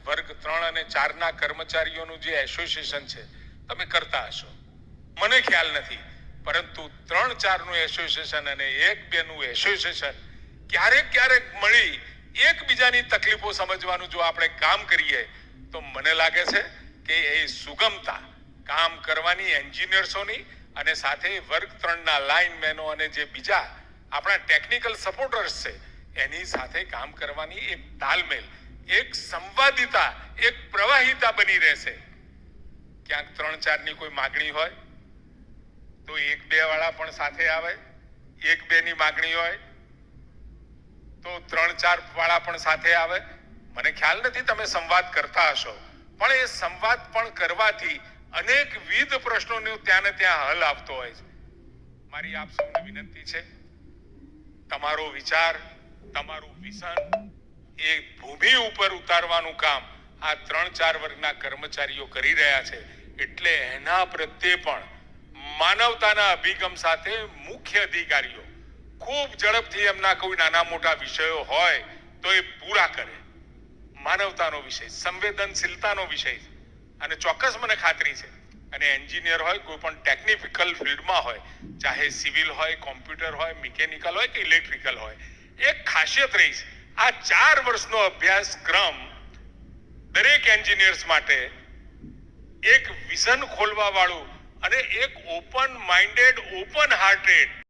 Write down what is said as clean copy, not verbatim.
વર્ગ 3 અને 4 ના કર્મચારીઓનું જે એસોસિએશન છે તમે કરતા હશો, મને ખ્યાલ નથી, પરંતુ 3-4 નું એસોસિએશન અને 1-2 નું એસોસિએશન ક્યારેક મળી એકબીજાની તકલીફો સમજવાનું જો આપણે કામ કરીએ તો મને લાગે છે કે એ સુગમતા કામ કરવાની એન્જિનિયર્સોની અને સાથે વર્ગ 3 ના લાઇનમેનો અને જે બીજા આપણા ટેકનિકલ સપોર્ટર્સ છે એની સાથે કામ કરવાની એક તાલમેલ, એક સંવાદિતા, એક પ્રવાહિતા બની રહેશે. ક્યાંક 3-4 ની કોઈ માગણી હોય તો 1-2 વાળા પણ સાથે આવે, 1-2 ની માગણી હોય તો 3-4 વાળા પણ સાથે આવે. મને ખ્યાલ નથી તમે સંવાદ કરતા હશો, પણ એ સંવાદ પણ કરવાથી અનેકવિધ પ્રશ્નોનો ત્યાં ને ત્યાં હલ આવતો હોય છે. મારી આપ સૌને વિનંતી છે, તમારો વિચાર, તમારું વિઝન એ ભૂમિ ઉપર ઉતારવાનું કામ આ 3-4 વર્ગના કર્મચારીઓ કરી રહ્યા છે. એટલે એના પ્રત્યે પણ માનવતાના અભિગમ સાથે મુખ્ય અધિકારીઓ ખૂબ ઝડપથી એમના કોઈ નાના મોટા વિષયો હોય તો એ પૂરા કરે. માનવતાનો વિષય, સંવેદનશીલતાનો વિષય, અને ચોક્કસ મને ખાતરી છે અને એન્જિનિયર હોય, કોઈ પણ ટેકનિકલ ફિલ્ડમાં હોય, ચાહે સિવિલ હોય, કોમ્પ્યુટર હોય, મિકેનિકલ હોય કે ઇલેક્ટ્રિકલ હોય, એક ખાસિયત રહી છે, આ 4 વર્ષનો અભ્યાસક્રમ દરેક એન્જિનિયર્સ માટે એક વિઝન ખોલવા વાળું અને એક ઓપન માઇન્ડેડ, ઓપન હાર્ટેડ